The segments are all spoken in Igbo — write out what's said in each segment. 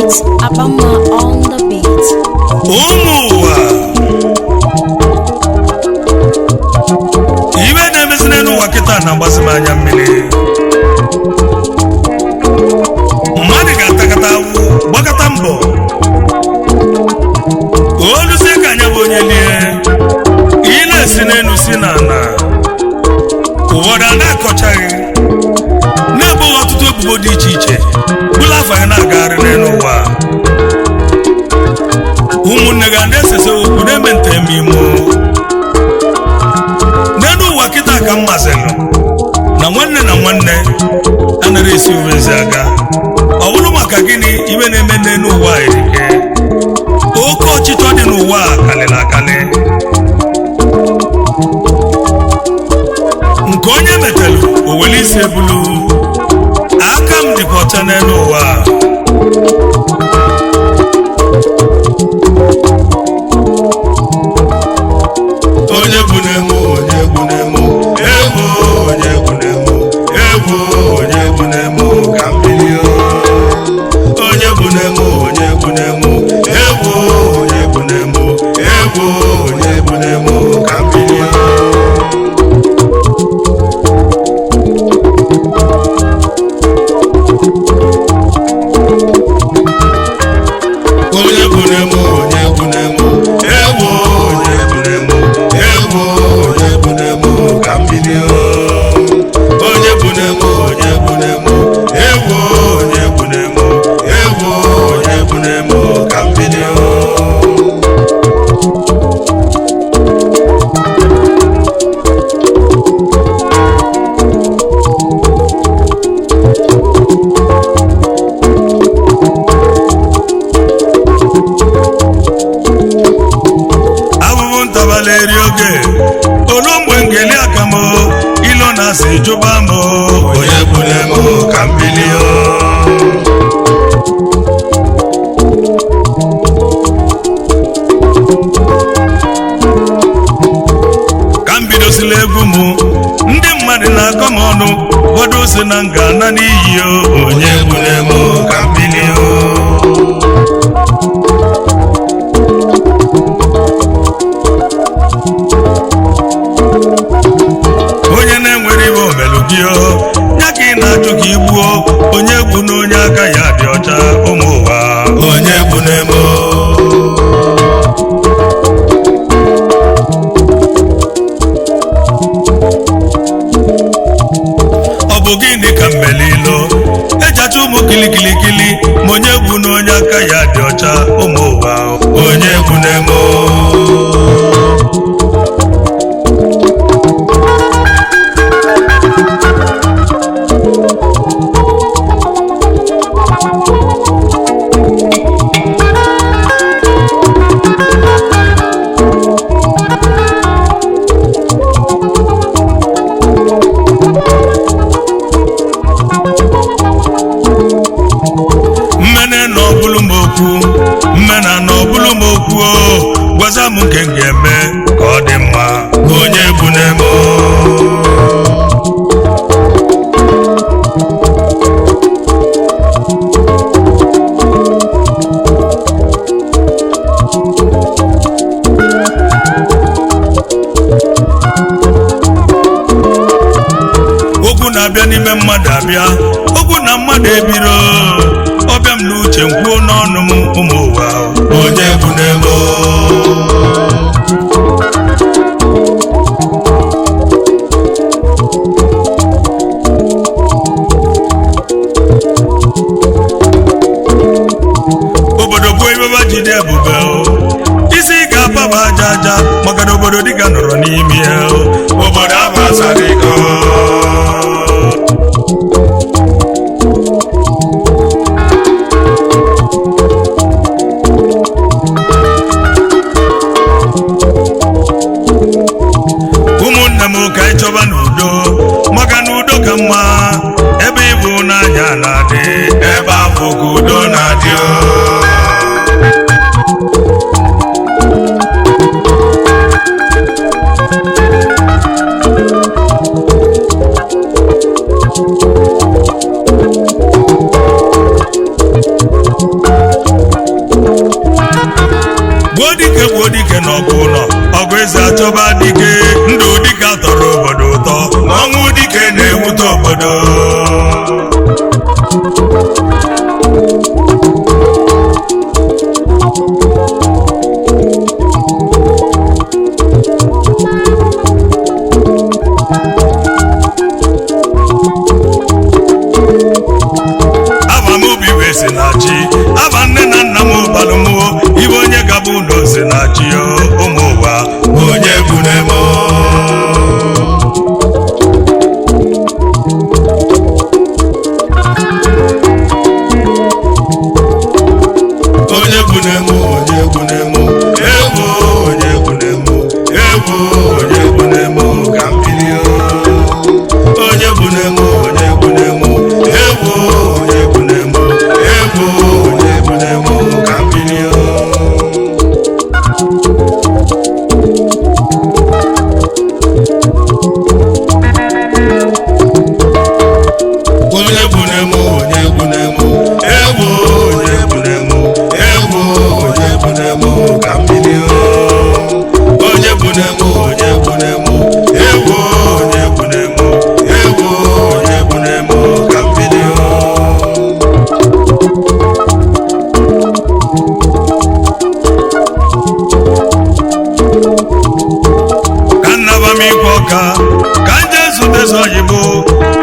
It's Abama on the beat. Iwe na-emezina n'ụwa kịta na-agbasi m anya mmiri. Mmadụ ga-atakata awụ gbakọta mbọ oluzie ka anya bụ onye lie ị na-esi n'elu si n'ala ụfọdụ a na-akọchaghị na-ebughị ọtụtụ ebubo dị iche iche bụla afọ ya na-agagharị n'elu ụwa. Ụmụnne ga na-esese okwu na-eme nteme imo n'elu ụwa kịta ka m mazịlụ na nwanne anaghị esi uwezi aga. Ọ bụrụ maka gịnị iwe na-eme n'elu ụwa erike oke ọchịchọ dị n'ụwa kalịrị akalị nke onye metelu o were isi ebulu aka m dịkwa ọcha n'elu ụwa. Onye bụ n'emu onye bụ n'emu egwu onye bụ n'emu egwu onye bụ n'emu ka mmiri onye bụ n'emu onye bụ n'emu egwu onye bụ n'emu egwu onye bụ n'emu ka mmiri onye bụ n'emu onye bụ n'emu egwu onye bụ n'emu egwu onye bụ n'emu ka mmiri onye bụ n'emu onye bụ n'emu egwu onye bụ n'emu egwu onye bụ n'emu ka mmiri abụbụ ntabala eri oge olu mgbe ngeli akamo ilo na-asị jụba m onye bụ n'emu ka mmiri ka m bidosila egwu m ndị mmadụ na-akọ m ọnụ ụfọdụ si na nga na n'iyi onye bụ n'emu ka mmiri onye na-enwere iwe omelu gị ya ka ị na-achụ ka igbuo onye egwu na onye aka ya dị ọcha ụmụ ụwa onye egwu na-eme ọ bụ gịnị ka mmelilo ejacha ụmụ kilikilikili ma onye egwu na onye aka ya dị ọcha ụmụ ụwa onye egwu na-eme mmena na ọbụlụ m okwu gwaza m nke m ga-eme ka ọ dị mma onye bụ n'emo okwu na-abịa n'ime mmadụ abịa okwu na mmadụ ebiro ọbịa m n'uche nkwuo n'ọnụ m ụmụ ụwa onye bụ n'ego obodo bụ ibeba jide ebube isi ga-apaba aja aja maka na obodo dịka nọrọ n'ime ya obodo abụ asadịgo ka ịchọba n'udo maka na udo ka mma ebe ịbụ n'anya na-adị ebe afọ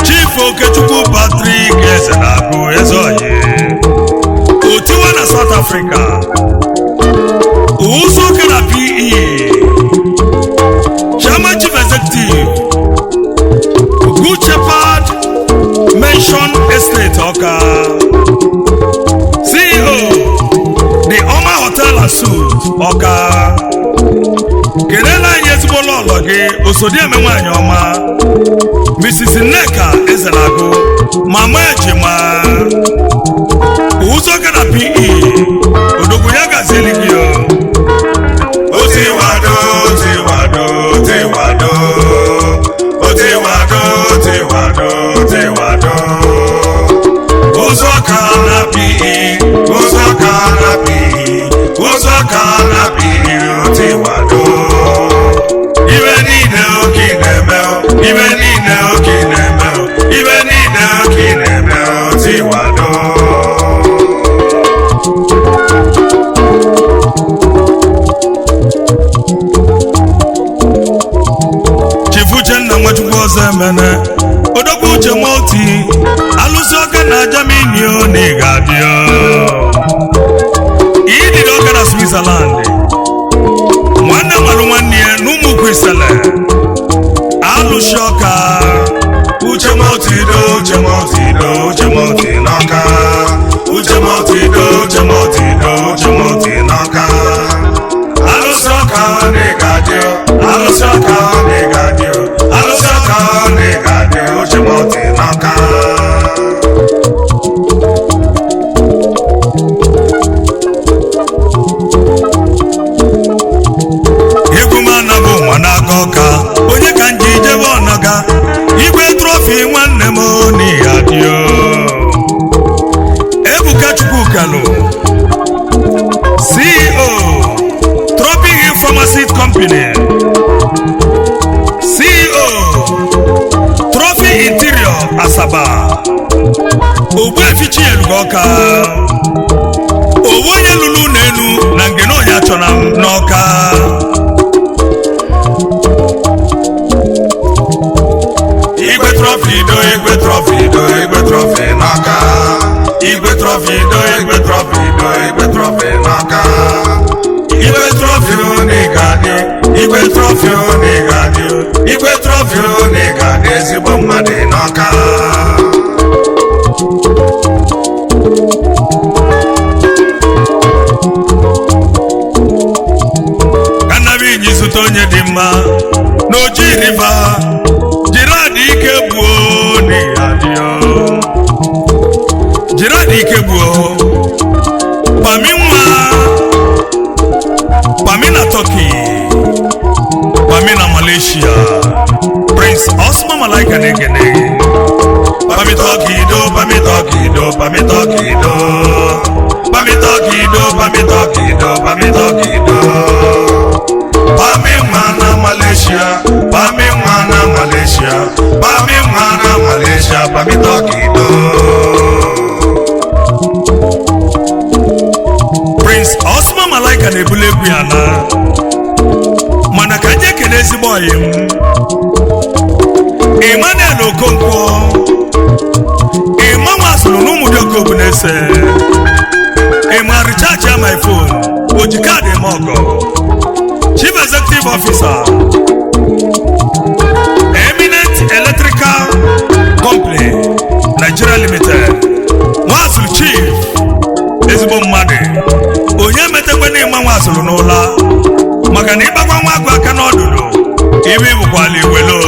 Chief Okechukwu Patrick Ezenagu Ezoye Otiwa na South Africa Uso Kena PE Chairman Chief Executive Good Shepherd Mansion Estate Oka CEO The Oma Hotel and Suites Oka Kelela Yezbo Lologe Osodieme Nwanyi Oma Mrs. Nneka Ezenagu Mama Ejima Uzo Kena PE Odogunyaga Zeligio Otiwado Otiwado Otiwado Otiwado Otiwado Otiwado Uzo Kena PE Uzo Kena PE Uzo Kena PE Otiwado Iwe nine okinemeo Iwe nine okinemeo Iwe nine okinemeo Otiwado Chifuchenna Nwachukwu Ozemene Odogwu Uche Multi Alụsị ọka na Germany o n'Igadio Idide ọka na Switzerland Nwanne malụ nwanne ya n'Ụmụkwu Isele Alụsị ọka Uche Multi do Uche Multi do Uche Multi n'ọka Uche Multi do Uche Multi do Uche Multi n'ọka Alụsị ọka n'Igadio Alụsị ọka n'Igadio Alụsị ọka n'Igadio Uche Multi n'ọka Igwumana bụ nwa n'aka ọka onye ka nji jebe ọnaga igwe trọfi nwanne m n'Igadio Ebuka Chukwukalu CEO Tropic Pharmacy Company CEO Trophy Interior Asaba Ogbuefichi Elugoka Owoye lulu n'elu na ngene onye achọna m n'ọka Igwe trọfi do Igwe trọfi do Igwe trọfi n'ọka Igwe trọfi do Igwe trọfi do Igwe trọfi n'ọka Igwe trọfi n'Igadio Igwe trọfi n'Igadio Igwe trọfi n'Igadio ezigbo mmadụ n'ọka Kanabi nyizute onye dị mma n'Oji River Gerard Ikegbuo n'Igadio Gerard Ikegbuo Pami na Turkey Pami na Malaysia Prince Osman Malaika Negene Pami Turkey do Pami Turkey do Pami Turkey do Pami Turkey do Pami Turkey do Pami Turkey do Pami mana Malaysia Pami mana Malaysia Pami mana Malaysia Pami Turkey do ka na-ebule egwu ya na mana ka je kene ezigbo ọyị m Emmanuel Okonkwo Emma wasụrụ n'ụmụdị Okobu na-ese Emma recharge my phone Ojikade Mogo Chief Executive Officer Eminent Electrical Company Nigeria Limited wasụrụ Chief ezigbo mmadụ onye metekwe n'ịma wasụrụ n'ụla maka na ịgbakwa nwa agụ aka n'ọdụdụ ibe bụkwala iwelo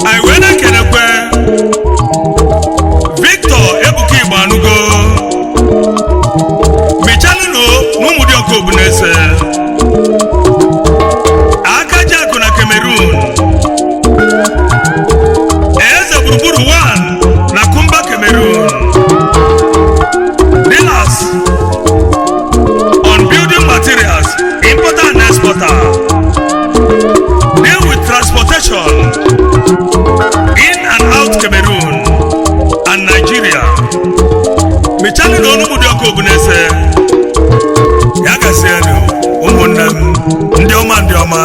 anyị wee na-ekenekwe Victor Ebuka Igbo Anụgo mechalụnụ n'ụmụdị Okobu na-ese aka ji akụ na Cameroon eze gburugburu 1 na Kumba Cameroon dealers on building materials importer and exporter deal with transportation in and out Cameroon and Nigeria mechani na onumudu Okobu na-ese ya gasị elu ụmụnne m ndị ọma